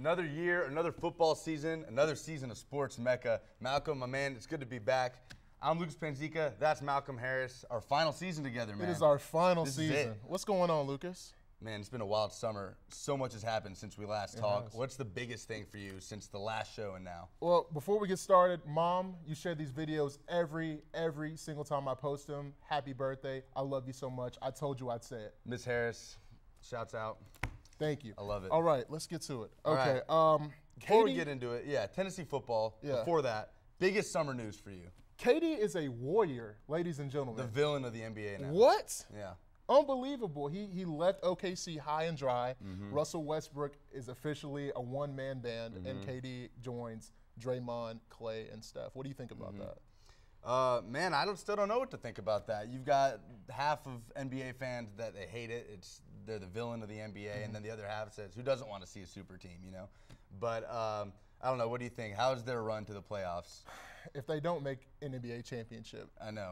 Another year, another football season, another season of Sports Mecca. Malcolm, my man, it's good to be back. I'm Lucas Panzica. That's Malcolm Harris. Our final season together, man. It is our final This season. is it. What's going on, Lucas? Man, it's been a wild summer. So much has happened since we last talked. What's the biggest thing for you since the last show and now? Well, before we get started, Mom, you share these videos every single time I post them. Happy birthday. I love you so much. I told you I'd say it. Miss Harris, shouts out. Thank you. I love it. All right, let's get to it. All Okay. right. Before we get into it, Tennessee football. Yeah. Before that, biggest summer news for you. KD is a warrior, ladies and gentlemen. The villain of the NBA now. What? Yeah. Unbelievable. He left OKC high and dry. Russell Westbrook is officially a one-man band, and KD joins Draymond, Clay, and Steph. What do you think about that? Man, I still don't know what to think about that. You've got half of NBA fans that they hate it. They're the villain of the NBA, and then the other half says, who doesn't want to see a super team, you know? But I don't know. What do you think? How's their run to the playoffs? If they don't make an NBA championship, I know.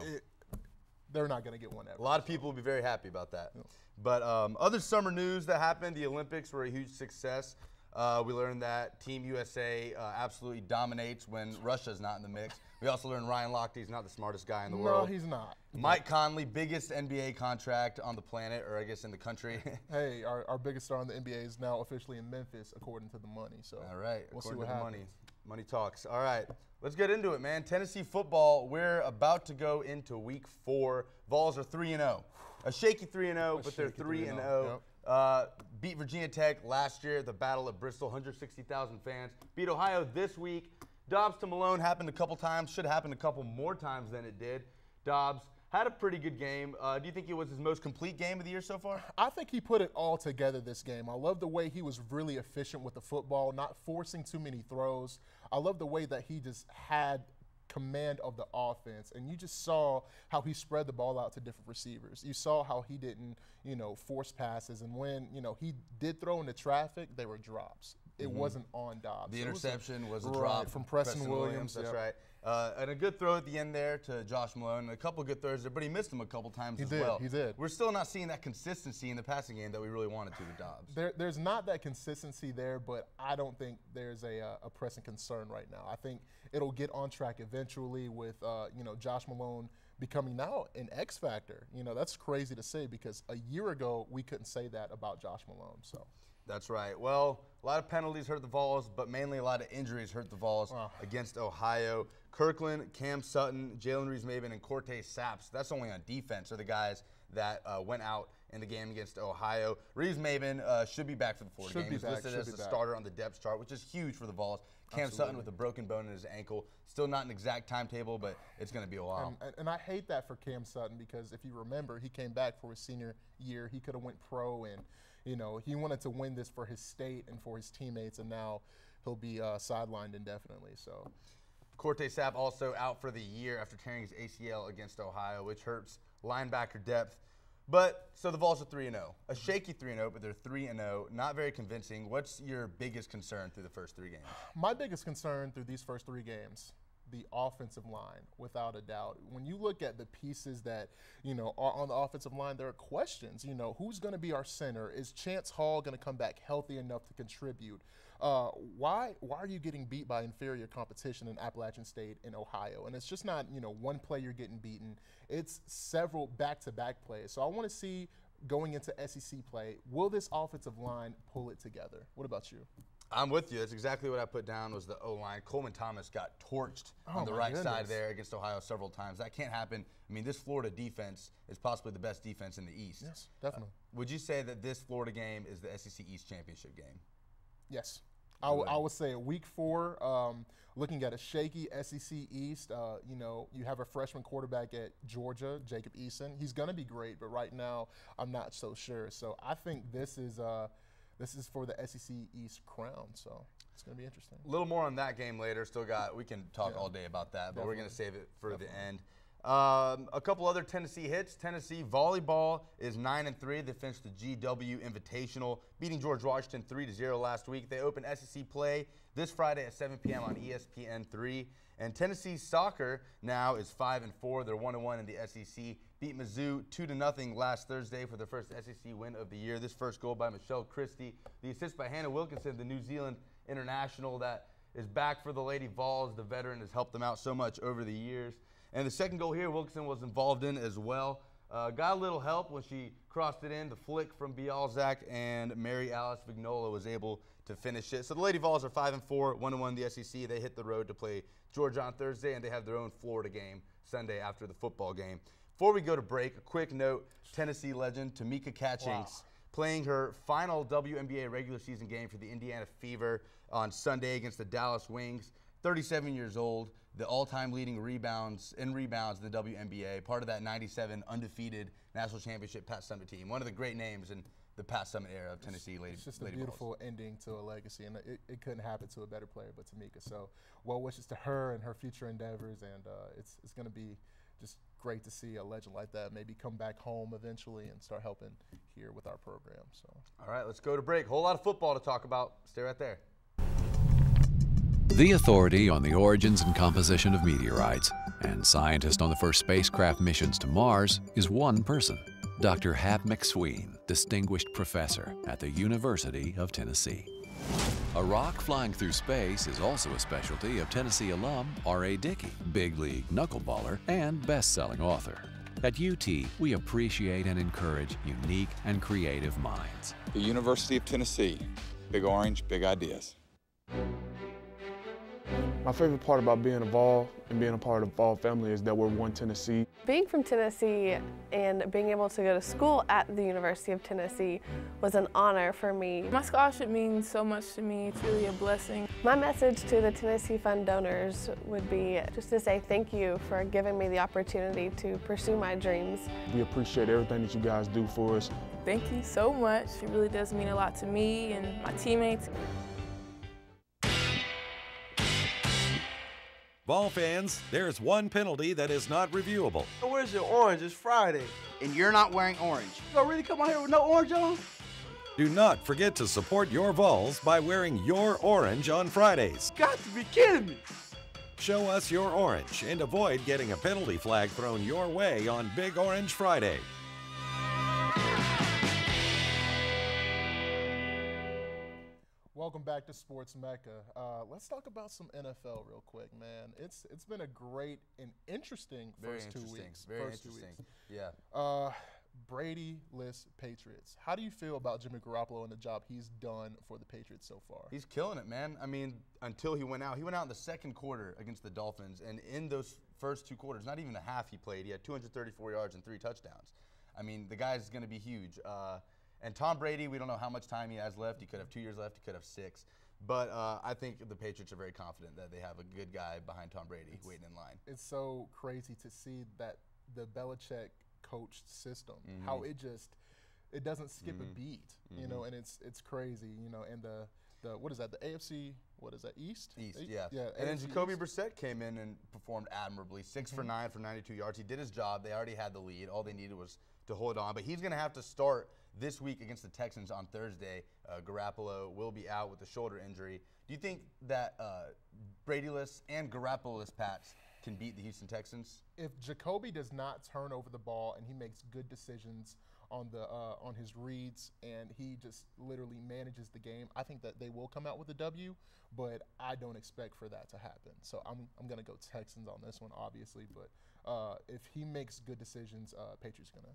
They're not going to get one ever. A lot of people will be very happy about that. Yeah. But other summer news that happened, the Olympics were a huge success. We learned that Team USA absolutely dominates when Russia's not in the mix. We also learned Ryan Lochte's not the smartest guy in the world. No, he's not. Mike Conley, biggest NBA contract on the planet, or I guess in the country. Hey, our biggest star in the NBA is now officially in Memphis, according to the money. So all right, we'll see what happens. Money talks. All right, let's get into it, man. Tennessee football, we're about to go into week 4. Vols are 3-0. A shaky 3-0, but they're 3-0. Yep. Beat Virginia Tech last year at the Battle of Bristol, 160,000 fans. Beat Ohio this week. Dobbs to Malone happened a couple times. Should have happened a couple more times than it did. Dobbs had a pretty good game. Do you think it was his most complete game of the year so far? I think he put it all together this game. I love the way he was really efficient with the football, not forcing too many throws. I love the way that he just had command of the offense, and you just saw how he spread the ball out to different receivers. You saw how he didn't, force passes, and when, he did throw into traffic, they were drops. It wasn't on Dobbs. The interception was a drop from Preston Williams. That's right. And a good throw at the end there to Josh Malone. And a couple of good throws there, but he missed them a couple times as well. He did. We're still not seeing that consistency in the passing game that we really wanted to with Dobbs. There's not that consistency there, but I don't think there's a pressing concern right now. I think it'll get on track eventually with, Josh Malone becoming now an X factor. That's crazy to say because a year ago we couldn't say that about Josh Malone. So. That's right. Well, a lot of penalties hurt the Vols, but mainly a lot of injuries hurt the Vols against Ohio. Kirkland, Cam Sutton, Jalen Reeves-Maybin, and Cortez Saps, that's only on defense, are the guys that went out in the game against Ohio. Reeves-Maybin should be back for the Florida game. He's listed as the starter on the depth chart, which is huge for the Vols. Cam Sutton with a broken bone in his ankle. Still not an exact timetable, but it's going to be a while. And I hate that for Cam Sutton because if you remember, he came back for his senior year. He could have went pro and he wanted to win this for his state and for his teammates, and now he'll be sidelined indefinitely. So, Cortez Sapp also out for the year after tearing his ACL against Ohio, which hurts linebacker depth. But so the Vols are 3-0, a shaky 3-0, but they're 3-0. Not very convincing. What's your biggest concern through the first 3 games? My biggest concern through these first 3 games, the offensive line, without a doubt. When you look at the pieces that, are on the offensive line, there are questions. Who's going to be our center? Is Chance Hall going to come back healthy enough to contribute? Why are you getting beat by inferior competition in Appalachian State and Ohio? And it's just not, one player getting beaten. It's several back-to-back plays. So I want to see, going into SEC play, will this offensive line pull it together? What about you? I'm with you. That's exactly what I put down was the O-line. Coleman Thomas got torched on the right side there against Ohio several times. That can't happen. I mean, this Florida defense is possibly the best defense in the East. Yes, definitely. Would you say that this Florida game is the SEC East championship game? Yes. I would say week 4, looking at a shaky SEC East, you have a freshman quarterback at Georgia, Jacob Eason. He's going to be great, but right now I'm not so sure. So I think this is for the SEC East crown, so it's going to be interesting. A little more on that game later. We can talk all day about that, but we're going to save it for the end. A couple other Tennessee hits. Tennessee volleyball is 9-3. They finished the GW Invitational, beating George Washington 3-0 last week. They open SEC play this Friday at 7 p.m. on ESPN3. And Tennessee soccer now is 5-4. They're 1-1 in the SEC. Beat Mizzou 2-0 last Thursday for their first SEC win of the year. This first goal by Michelle Christie. The assist by Hannah Wilkinson, the New Zealand international that is back for the Lady Vols. The veteran has helped them out so much over the years. And the second goal here, Wilkinson was involved in as well. Got a little help when she crossed it in. The flick from Bialzak, and Mary Alice Vignola was able to finish it. So the Lady Vols are 5-4, 1-1 in the SEC. They hit the road to play Georgia on Thursday, and they have their own Florida game Sunday after the football game. Before we go to break, a quick note, Tennessee legend Tamika Catchings playing her final WNBA regular season game for the Indiana Fever on Sunday against the Dallas Wings. 37 years old, the all-time leading rebounds in the WNBA, part of that 97 undefeated national championship Pat Summitt team. One of the great names in the Pat Summitt era of Tennessee Lady Vols. It's just a beautiful ending to a legacy, and it couldn't happen to a better player but Tamika. So well wishes to her and her future endeavors, and it's going to be just great to see a legend like that maybe come back home eventually and start helping here with our program. So all right, let's go to break. Whole lot of football to talk about. Stay right there. The authority on the origins and composition of meteorites and scientist on the first spacecraft missions to Mars is one person, Dr. Hap McSween, distinguished professor at the University of Tennessee. A rock flying through space is also a specialty of Tennessee alum R.A. Dickey, big league knuckleballer and best-selling author. At UT, we appreciate and encourage unique and creative minds. The University of Tennessee, big orange, big ideas. My favorite part about being a Vol and being a part of the Vol family is that we're one Tennessee. Being from Tennessee and being able to go to school at the University of Tennessee was an honor for me. My scholarship means so much to me. It's really a blessing. My message to the Tennessee Fund donors would be just to say thank you for giving me the opportunity to pursue my dreams. We appreciate everything that you guys do for us. Thank you so much. It really does mean a lot to me and my teammates. Vol fans, there's one penalty that is not reviewable. Where's your orange? It's Friday. And you're not wearing orange. You gonna really come out here with no orange on? Do not forget to support your Vols by wearing your orange on Fridays. Got to be kidding me. Show us your orange and avoid getting a penalty flag thrown your way on Big Orange Friday. Welcome back to Sports Mecca. Let's talk about some NFL real quick, man. It's been a great and interesting first 2 weeks. Very interesting. Yeah. Brady-less Patriots. How do you feel about Jimmy Garoppolo and the job he's done for the Patriots so far? He's killing it, man. I mean, until he went out in the second quarter against the Dolphins, and in those first two quarters, not even a half he played, he had 234 yards and 3 touchdowns. I mean, the guy's going to be huge. And Tom Brady, we don't know how much time he has left. He could have 2 years left. He could have 6. But I think the Patriots are very confident that they have a good guy behind Tom Brady waiting in line. It's so crazy to see that the Belichick coached system, how it doesn't skip a beat, you know, and it's crazy, you know, and the what is that, the AFC, what is that, East? East, yeah. And then AFC Jacoby East. Brissett came in and performed admirably, 6 for 9 for 92 yards. He did his job. They already had the lead. All they needed was to hold on. But he's going to have to start this week against the Texans on Thursday. Garoppolo will be out with a shoulder injury. Do you think that Brady-less and Garoppolo-less Pats can beat the Houston Texans? If Jacoby does not turn over the ball and he makes good decisions on his reads and he just literally manages the game, I think that they will come out with a W, but I don't expect for that to happen. So I'm going to go Texans on this one, obviously, but if he makes good decisions, Patriots gonna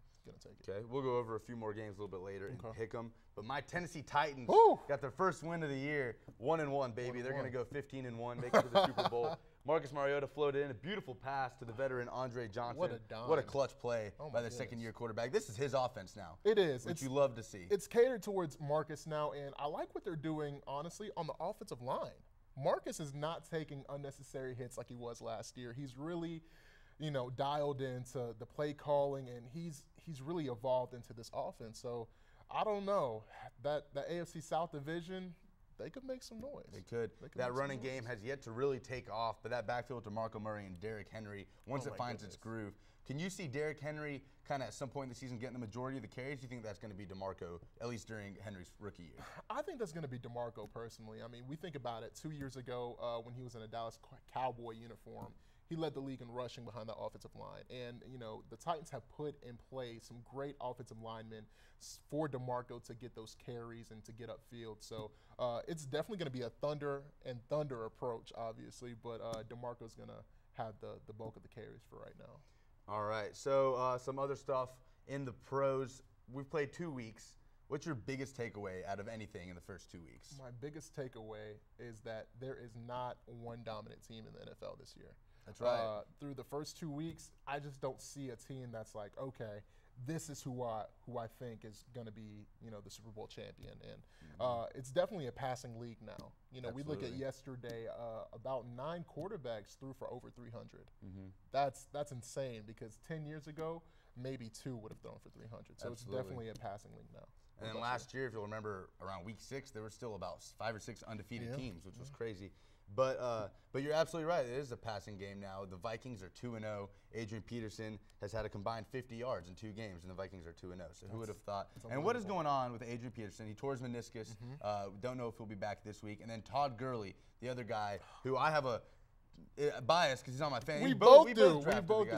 take it. Okay, we'll go over a few more games a little bit later and pick them. But my Tennessee Titans got their first win of the year, 1-1, baby. They're gonna go 15-1, make it to the Super Bowl. Marcus Mariota floated in a beautiful pass to the veteran Andre Johnson. What a dime. What a clutch play by the second-year quarterback. This is his offense now. It is. Which you love to see. It's catered towards Marcus now, and I like what they're doing, honestly, on the offensive line. Marcus is not taking unnecessary hits like he was last year. He's really, you know, dialed into the play calling, and he's really evolved into this offense. So I don't know. The AFC South division, they could make some noise. They could. That running game has yet to really take off, but that backfield to DeMarco Murray and Derrick Henry, once it finds its groove. Can you see Derrick Henry kind of at some point in the season getting the majority of the carries? Do you think that's going to be DeMarco, at least during Henry's rookie year? I think that's going to be DeMarco personally. I mean, we think about it 2 years ago when he was in a Dallas Cowboy uniform. he led the league in rushing behind the offensive line. And, you know, the Titans have put in play some great offensive linemen for DeMarco to get those carries and to get upfield. So it's definitely going to be a thunder approach, obviously, but DeMarco's going to have the bulk of the carries for right now. All right, so some other stuff in the pros. We've played 2 weeks. What's your biggest takeaway out of anything in the first 2 weeks? My biggest takeaway is that there is not one dominant team in the NFL this year. That's right. Through the first 2 weeks, I just don't see a team that's like, okay, this is who I think is going to be, you know, the Super Bowl champion. And it's definitely a passing league now. You know, Absolutely. We look at yesterday, about 9 quarterbacks threw for over 300. That's insane because 10 years ago, maybe 2 would have thrown for 300. So Absolutely. it's definitely a passing league now. And then last year, if you'll remember, around week 6, there were still about 5 or 6 undefeated teams, which was crazy. But you're absolutely right. It is a passing game now. The Vikings are 2-0. Adrian Peterson has had a combined 50 yards in 2 games, and the Vikings are 2-0. So who would have thought? And what is going on with Adrian Peterson? He tore his meniscus. Don't know if he'll be back this week. And then Todd Gurley, the other guy, who I have a bias because he's on my fan. We both do.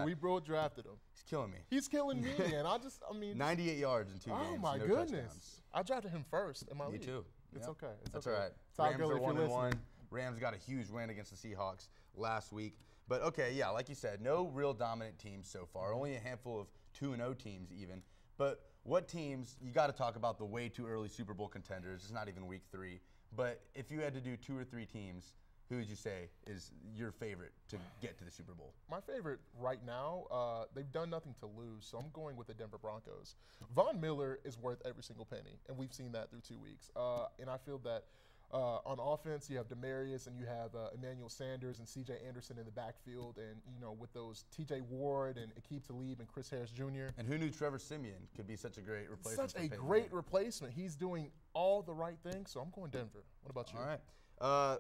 We both drafted him. He's killing me. He's killing me, and I mean. 98 yards in 2 games. Oh, my no goodness. touchdowns. I drafted him first in my league. Me too. It's okay. That's okay. all right. Todd Rams Gurley, are if you're 1-1. Rams got a huge win against the Seahawks last week. But, okay, yeah, like you said, no real dominant teams so far. Only a handful of 2-0 teams even. But what teams, you got to talk about the way too early Super Bowl contenders. It's not even week 3. But if you had to do 2 or 3 teams, who would you say is your favorite to get to the Super Bowl? My favorite right now, they've done nothing to lose, so I'm going with the Denver Broncos. Von Miller is worth every single penny, and we've seen that through 2 weeks. And I feel that on offense, you have Demarius and you have Emmanuel Sanders and C.J. Anderson in the backfield, and you know with those T.J. Ward and Aqib Talib and Chris Harris Jr. And who knew Trevor Siemian could be such a great replacement? Such a great replacement. He's doing all the right things, so I'm going Denver. What about you? All right.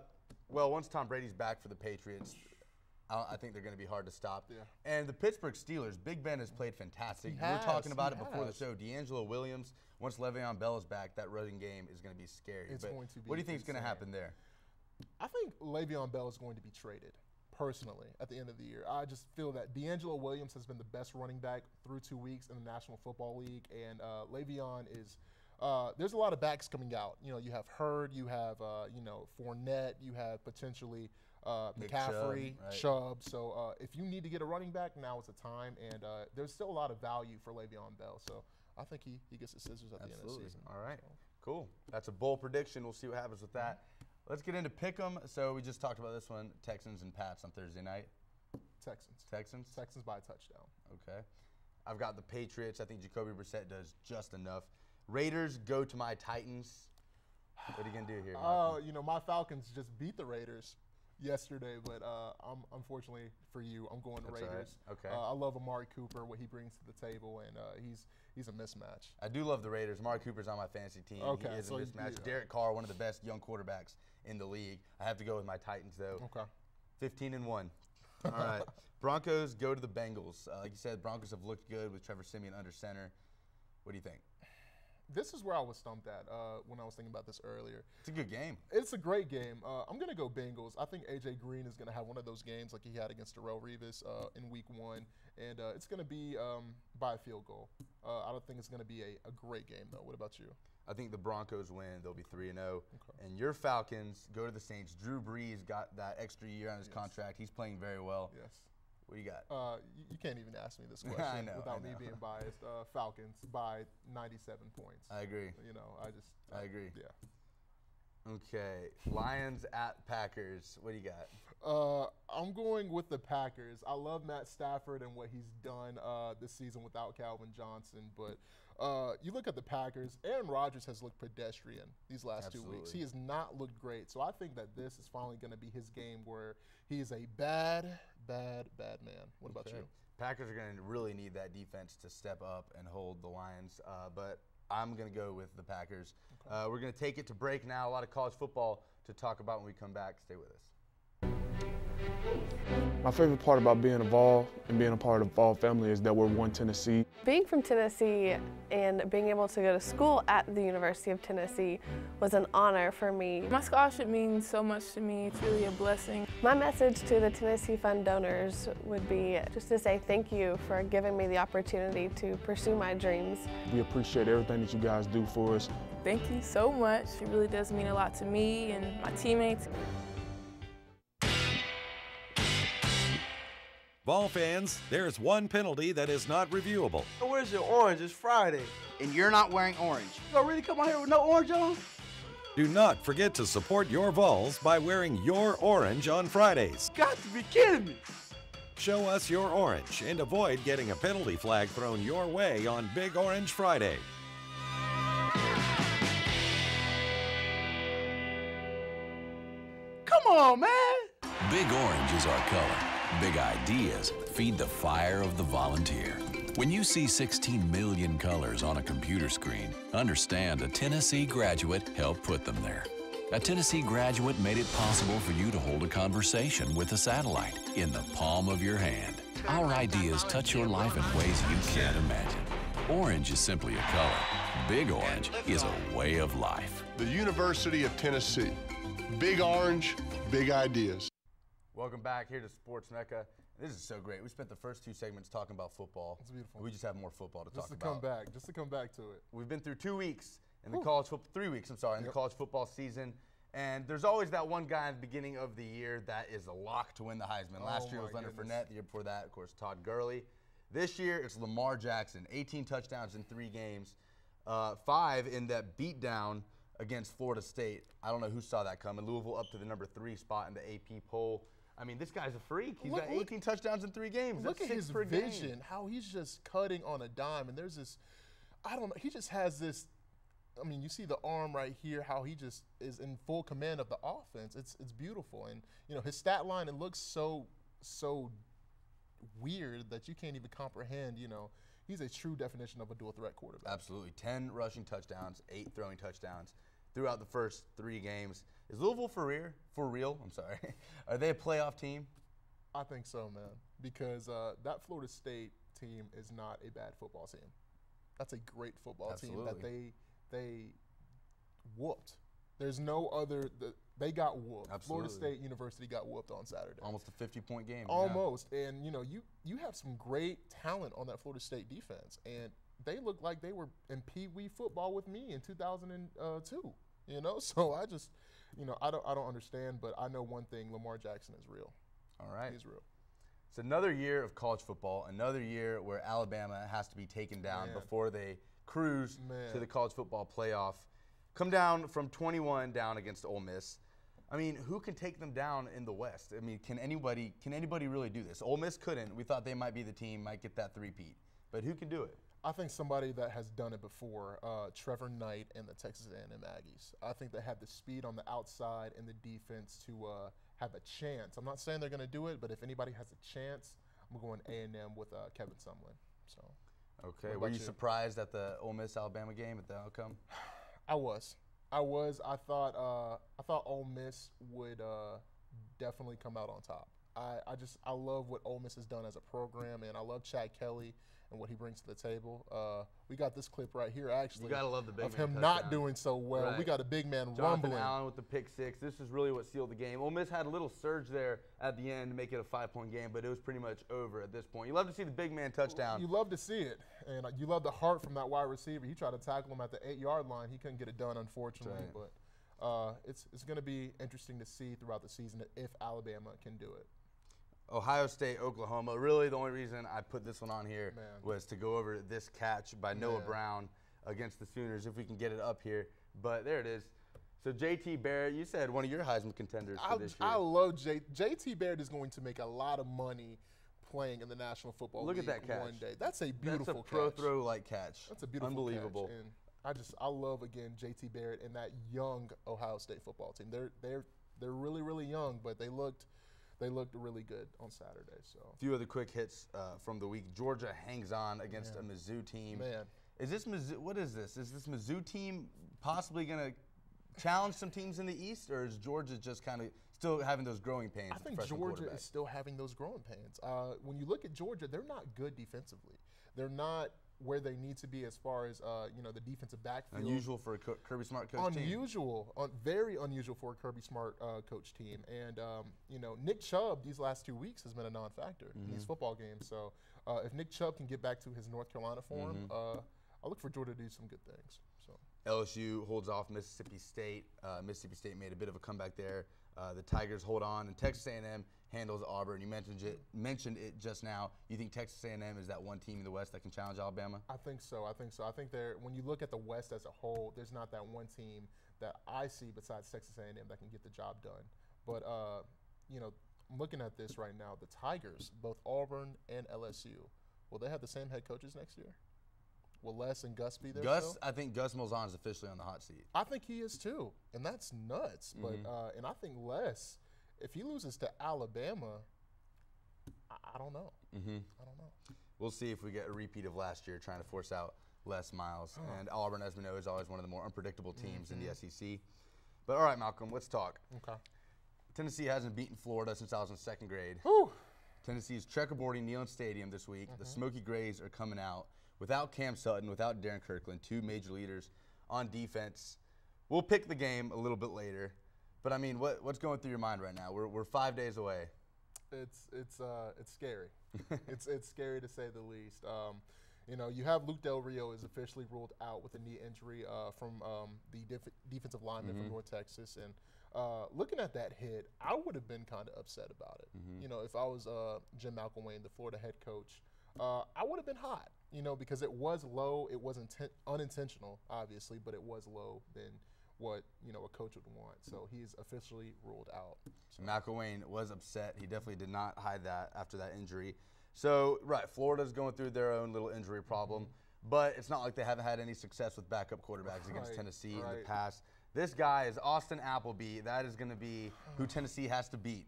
Well, once Tom Brady's back for the Patriots, I think they're going to be hard to stop. Yeah. And the Pittsburgh Steelers, Big Ben has played fantastic. We were talking about it before the show. D'Angelo Williams, once Le'Veon Bell is back, that running game is going to be scary. It's going to be what do you think is going to happen there? I think Le'Veon Bell is going to be traded, personally, at the end of the year. I just feel that D'Angelo Williams has been the best running back through 2 weeks in the National Football League, and Le'Veon is there's a lot of backs coming out. You know, you have Hurd, you have, Fournette, you have potentially McCaffrey, Chubb. So if you need to get a running back, now is the time. And there's still a lot of value for Le'Veon Bell. So I think he gets the scissors at the end of the season. All right. Cool. That's a bold prediction. We'll see what happens with that. Let's get into Pick'em. So we just talked about this one, Texans and Pats on Thursday night. Texans. Texans by a touchdown. Okay. I've got the Patriots. I think Jacoby Brissett does just enough. Raiders go to my Titans. What are you going to do here, Mark? My Falcons just beat the Raiders yesterday, but unfortunately for you, I'm going Raiders. Right. Okay. I love Amari Cooper, what he brings to the table, and he's a mismatch. I do love the Raiders. Amari Cooper's on my fantasy team. Okay, he is a mismatch. Derek Carr, one of the best young quarterbacks in the league. I have to go with my Titans, though. Okay. 15-1. All right. Broncos go to the Bengals. Like you said, Broncos have looked good with Trevor Siemian under center. What do you think? This is where I was stumped at when I was thinking about this earlier. It's a good game. It's a great game. I'm going to go Bengals. I think A.J. Green is going to have one of those games like he had against Darrelle Revis in Week 1, and it's going to be by a field goal. I don't think it's going to be a great game, though. What about you? I think the Broncos win. They'll be 3-0. Okay. And your Falcons go to the Saints. Drew Brees got that extra year on his contract. He's playing very well. Yes. What do you got? You can't even ask me this question without me being biased. Falcons by 97 points. I agree. I agree. Yeah. Okay. Lions at Packers. What do you got? I'm going with the Packers. I love Matt Stafford and what he's done this season without Calvin Johnson, but you look at the Packers, Aaron Rodgers has looked pedestrian these last 2 weeks. He has not looked great. So I think that this is finally going to be his game where he is a bad man. What about you? Packers are going to really need that defense to step up and hold the Lions, but I'm going to go with the Packers. Okay. We're going to take it to break now. A lot of college football to talk about when we come back. Stay with us. My favorite part about being involved and being a part of the Vol family is that we're one Tennessee. Being from Tennessee and being able to go to school at the University of Tennessee was an honor for me. My scholarship means so much to me. It's really a blessing. My message to the Tennessee Fund donors would be just to say thank you for giving me the opportunity to pursue my dreams. We appreciate everything that you guys do for us. Thank you so much. It really does mean a lot to me and my teammates. Vol fans, there's one penalty that is not reviewable. Where's your orange? It's Friday. And you're not wearing orange. You gonna really come out here with no orange on? Do not forget to support your Vols by wearing your orange on Fridays. Got to be kidding me. Show us your orange and avoid getting a penalty flag thrown your way on Big Orange Friday. Come on, man. Big orange is our color. Big ideas feed the fire of the volunteer. When you see 16 million colors on a computer screen, understand a Tennessee graduate helped put them there. A Tennessee graduate made it possible for you to hold a conversation with a satellite in the palm of your hand. Our ideas touch your life in ways you can't imagine. Orange is simply a color. Big orange is a way of life. The University of Tennessee. Big orange, big ideas. Welcome back here to Sports Mecca. This is so great. We spent the first 2 segments talking about football. It's beautiful. We just have more football to talk about. Just to come back to it. We've been through 2 weeks in the college football, 3 weeks, I'm sorry, in the college football season. And there's always that one guy at the beginning of the year that is a lock to win the Heisman. Last year it was Leonard Fournette. The year before that, of course, Todd Gurley. This year it's Lamar Jackson. 18 touchdowns in 3 games, 5 in that beatdown against Florida State. I don't know who saw that coming. Louisville up to the number 3 spot in the AP poll. I mean, this guy's a freak. He's got 18 touchdowns in 3 games. Look That's at 6 his per vision, game. how he's just cutting on a dime. And there's this, I don't know, he just has this, I mean, you see the arm right here, how he just is in full command of the offense. It's beautiful. And, you know, his stat line, it looks so weird that you can't even comprehend, you know. He's a true definition of a dual threat quarterback. Absolutely. 10 rushing touchdowns, 8 throwing touchdowns throughout the first 3 games. Is Louisville for real? I'm sorry. Are they a playoff team? I think so, man, because that Florida State team is not a bad football team. That's a great football team that they whooped. There's no other. They got whooped. Absolutely. Florida State University got whooped on Saturday. Almost a 50-point game. Almost, yeah. And you know, you have some great talent on that Florida State defense, and they look like they were in Pee Wee football with me in 2002. You know, so I just, you know, I don't understand, but I know one thing: Lamar Jackson is real. All right, he's real. It's another year of college football, another year where Alabama has to be taken down before they cruise to the college football playoff. Come down from 21 down against Ole Miss. I mean, who can take them down in the West? I mean, can anybody really do this? Ole Miss couldn't. We thought they might be the team, might get that three-peat. But who can do it? I think somebody that has done it before, Trevor Knight and the Texas A&M Aggies. I think they have the speed on the outside and the defense to have a chance. I'm not saying they're going to do it, but if anybody has a chance, I'm going A&M with Kevin Sumlin. So. Okay. Were you surprised at the Ole Miss-Alabama game, at the outcome? I was. I thought Ole Miss would definitely come out on top. I love what Ole Miss has done as a program, and I love Chad Kelly and what he brings to the table. We got this clip right here, actually. You gotta love the big of man him touchdown. not doing so well. Right. We got a big man Jonathan rumbling. Allen with the pick 6. This is really what sealed the game. Ole Miss had a little surge there at the end to make it a 5-point game, but it was pretty much over at this point. You love to see the big man touchdown. You love to see it, and you love the heart from that wide receiver. He tried to tackle him at the 8-yard line. He couldn't get it done, unfortunately. Right. But it's going to be interesting to see throughout the season if Alabama can do it. Ohio State, Oklahoma. Really, the only reason I put this one on here was to go over this catch by Noah Brown against the Sooners, if we can get it up here. But there it is. So JT Barrett, you said one of your Heisman contenders for this year. I love JT Barrett is going to make a lot of money playing in the National Football League at that catch. one day. That's a beautiful catch. That's a pro throw-like catch. That's a beautiful Unbelievable. catch. And I love, again, JT Barrett and that young Ohio State football team. They're really, really young, but they looked really good on Saturday. So a few other quick hits from the week. Georgia hangs on against a Mizzou team. Man. Is this Mizzou? What is this? Is this Mizzou team possibly going to challenge some teams in the East, or is Georgia just kind of still having those growing pains? I think Georgia is still having those growing pains. When you look at Georgia, they're not good defensively. They're not where they need to be as far as the defensive backfield. Unusual for a Kirby Smart coach team. Very unusual for a Kirby Smart coach team. And Nick Chubb these last 2 weeks has been a non-factor in these football games. So if Nick Chubb can get back to his North Carolina form, I look for Georgia to do some good things. So LSU holds off Mississippi State. Mississippi State made a bit of a comeback there. The Tigers hold on, and Texas A&M handles Auburn. You mentioned it just now. You think Texas A&M is that one team in the West that can challenge Alabama? I think so. I think when you look at the West as a whole, there's not that one team that I see besides Texas A&M that can get the job done. But I'm looking at this right now. The Tigers, both Auburn and LSU, will they have the same head coaches next year? Will Les and Gus be there? I think Gus Malzahn is officially on the hot seat. I think he is too, and that's nuts. But and I think Les, if he loses to Alabama, I don't know. I don't know. We'll see if we get a repeat of last year, trying to force out Les Miles. And Auburn, as we know, is always one of the more unpredictable teams in the SEC. But all right, Malcolm, let's talk. Okay. Tennessee hasn't beaten Florida since I was in second grade. Whew. Tennessee's checkerboarding Neyland Stadium this week. The Smoky Grays are coming out without Cam Sutton, without Darren Kirkland, two major leaders on defense. We'll pick the game a little bit later, but I mean, what's going through your mind right now? We're 5 days away. It's scary. it's scary to say the least. You have Luke Del Rio is officially ruled out with a knee injury from the defensive lineman from North Texas, and looking at that hit, I would have been kind of upset about it. If I was Jim McElwain, the Florida head coach, I would have been hot. Because it was low. It wasn't unintentional, obviously, but it was low than what a coach would want. So he's officially ruled out. So. McElwain was upset. He definitely did not hide that after that injury. So, right, Florida's going through their own little injury problem, but it's not like they haven't had any success with backup quarterbacks against Tennessee in the past. This guy is Austin Appleby. That is going to be who Tennessee has to beat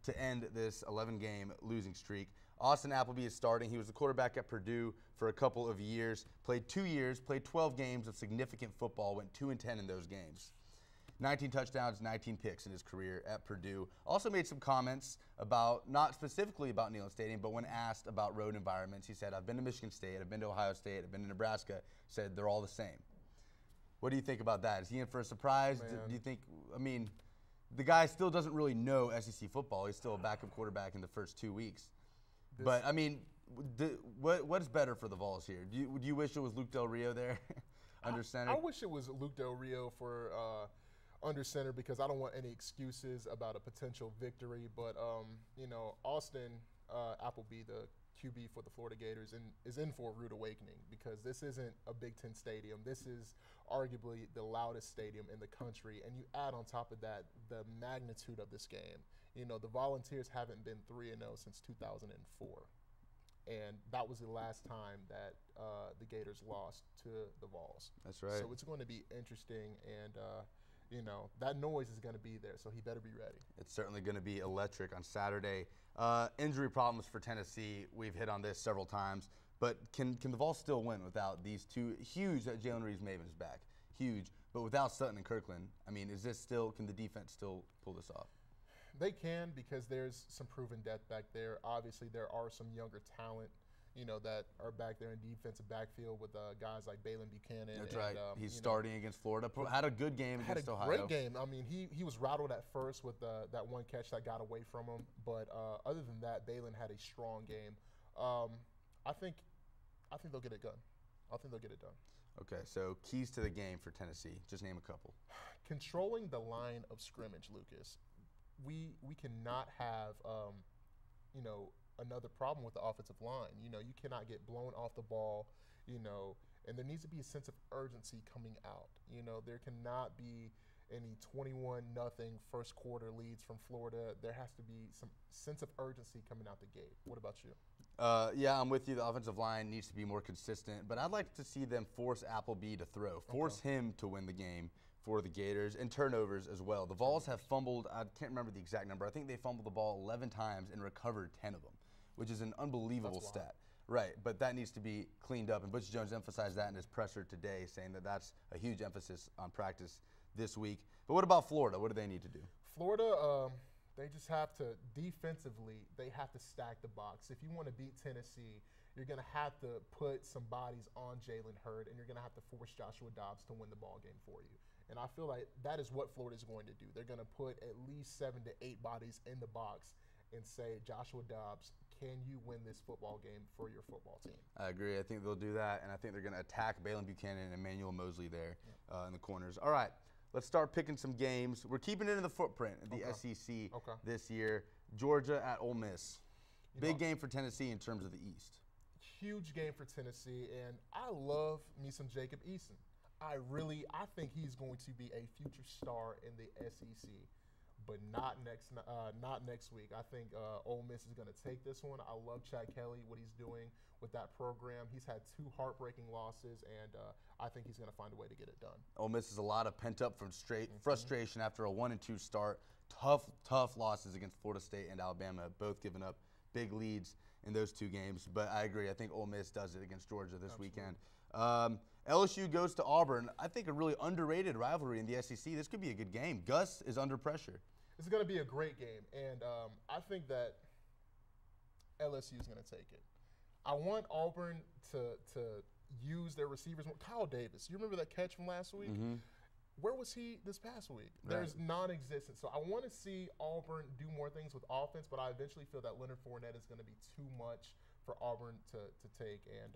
to end this 11-game losing streak. Austin Appleby is starting. He was the quarterback at Purdue for a couple of years, played 2 years, played 12 games of significant football, went 2-10 in those games. 19 touchdowns, 19 picks in his career at Purdue. Also made some comments about, not specifically about Neyland Stadium, but when asked about road environments, he said, I've been to Michigan State, I've been to Ohio State, I've been to Nebraska, said they're all the same. What do you think about that? Is he in for a surprise? Do you think, the guy still doesn't really know SEC football. He's still a backup quarterback in the first 2 weeks. But, what's better for the Vols here? Do you wish it was Luke Del Rio there under center? I wish it was Luke Del Rio for under center because I don't want any excuses about a potential victory. But, Austin Appleby, the QB for the Florida Gators, is in for a rude awakening because this isn't a Big Ten stadium. This is arguably the loudest stadium in the country. And you add on top of that the magnitude of this game. The Volunteers haven't been 3-0 since 2004. And that was the last time that the Gators lost to the Vols. That's right. So it's going to be interesting, and, that noise is going to be there, so he better be ready. It's certainly going to be electric on Saturday. Injury problems for Tennessee. We've hit on this several times. But can the Vols still win without these two huge Jalen Reeves-Maven is back? Huge. But without Sutton and Kirkland, can the defense still pull this off? They can because there's some proven depth back there. Obviously, there are some younger talent, that are back there in defensive backfield with guys like Balin Buchanan. That's right. He's starting against Florida. Had a good game against Ohio. Had a great game. He was rattled at first with that one catch that got away from him. But other than that, Balin had a strong game. I think they'll get it done. I think they'll get it done. Okay, so keys to the game for Tennessee. Just name a couple. Controlling the line of scrimmage, Lucas. We cannot have, another problem with the offensive line. You cannot get blown off the ball, and there needs to be a sense of urgency coming out. There cannot be any 21-0 first quarter leads from Florida. There has to be some sense of urgency coming out the gate. What about you? Yeah, I'm with you. The offensive line needs to be more consistent, but I'd like to see them force Appleby to throw, force him to win the game for the Gators, and turnovers as well. The Vols have fumbled, I can't remember the exact number, I think they fumbled the ball 11 times and recovered 10 of them, which is an unbelievable stat. Right, but that needs to be cleaned up, and Butch Jones emphasized that in his presser today, saying that that's a huge emphasis on practice this week. But what about Florida? What do they need to do? Florida, they just have to, defensively, they have to stack the box. If you want to beat Tennessee, you're going to have to put some bodies on Jalen Hurd, and you're going to have to force Joshua Dobbs to win the ball game for you. And I feel like that is what Florida is going to do. They're going to put at least 7 to 8 bodies in the box and say, Joshua Dobbs, can you win this football game for your football team? I agree. I think they'll do that, and I think they're going to attack Balin Buchanan and Emmanuel Mosley there in the corners. All right, let's start picking some games. We're keeping it in the footprint of the SEC this year. Georgia at Ole Miss. Big game for Tennessee in terms of the East. Huge game for Tennessee, and I love me some Jacob Eason. I think he's going to be a future star in the SEC, but not next week. I think Ole Miss is going to take this one. I love Chad Kelly, what he's doing with that program. He's had 2 heartbreaking losses, and I think he's going to find a way to get it done. Ole Miss is a lot of pent-up from frustration after a 1-2 start. Tough losses against Florida State and Alabama, both giving up big leads in those 2 games. But I agree. I think Ole Miss does it against Georgia this weekend. LSU goes to Auburn. I think a really underrated rivalry in the SEC. This could be a good game. Gus is under pressure. It's going to be a great game, and I think that LSU is going to take it. I want Auburn to use their receivers. Kyle Davis, you remember that catch from last week? Mm-hmm. Where was he this past week? There's non-existent. So I want to see Auburn do more things with offense, but I eventually feel that Leonard Fournette is going to be too much for Auburn to take, and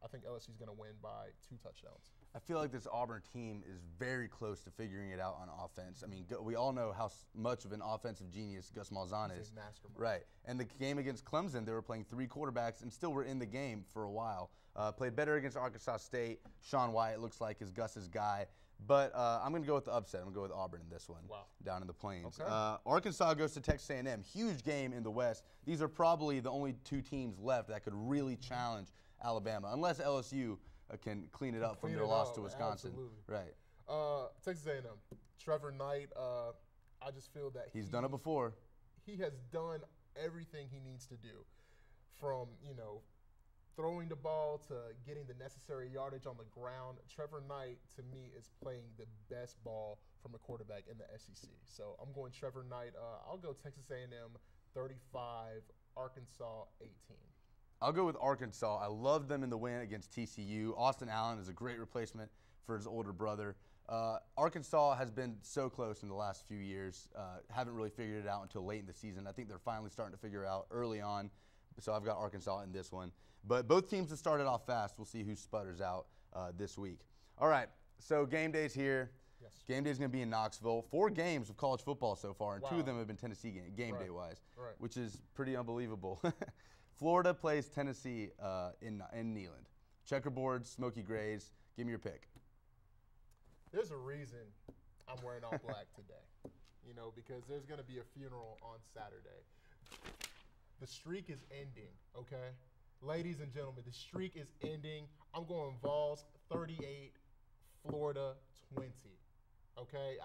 I think LSU is going to win by 2 touchdowns. I feel like this Auburn team is very close to figuring it out on offense. I mean, we all know how much of an offensive genius Gus Malzahn is. He's a mastermind. Right. And the game against Clemson, they were playing 3 quarterbacks and still were in the game for a while. Played better against Arkansas State. Sean Wyatt looks like is Gus's guy. But I'm going to go with the upset. I'm going to go with Auburn in this one. Wow. Down in the Plains. Okay. Arkansas goes to Texas A&M. Huge game in the West. These are probably the only 2 teams left that could really challenge Alabama, unless LSU can clean it up from their loss to Wisconsin. Absolutely. Right. Texas A&M. Trevor Knight, I just feel that he's done it before. He has done everything he needs to do, from, throwing the ball to getting the necessary yardage on the ground. Trevor Knight, to me, is playing the best ball from a quarterback in the SEC. So I'm going Trevor Knight. I'll go Texas A&M 35, Arkansas 18. I'll go with Arkansas. I love them in the win against TCU. Austin Allen is a great replacement for his older brother. Arkansas has been so close in the last few years. Haven't really figured it out until late in the season. I think they're finally starting to figure it out early on. So I've got Arkansas in this one. But both teams have started off fast. We'll see who sputters out this week. All right, so game day's here. Yes. Game day's going to be in Knoxville. 4 games of college football so far, and wow. 2 of them have been Tennessee game day-wise, right. which is pretty unbelievable. Florida plays Tennessee in Neyland. Checkerboard, smoky grays. Give me your pick. There's a reason I'm wearing all black today, because there's going to be a funeral on Saturday. The streak is ending, okay? Ladies and gentlemen, the streak is ending. I'm going Vols 38, Florida 20, okay?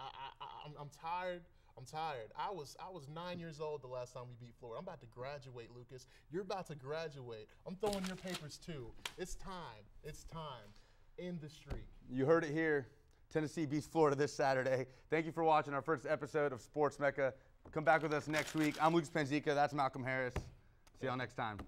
I'm tired. I'm tired. I was 9 years old the last time we beat Florida. I'm about to graduate, Lucas. You're about to graduate. I'm throwing your papers too. It's time. It's time. End the streak. You heard it here. Tennessee beats Florida this Saturday. Thank you for watching our first episode of Sports Mecca. Come back with us next week. I'm Lucas Panzica. That's Malcolm Harris. See y'all next time.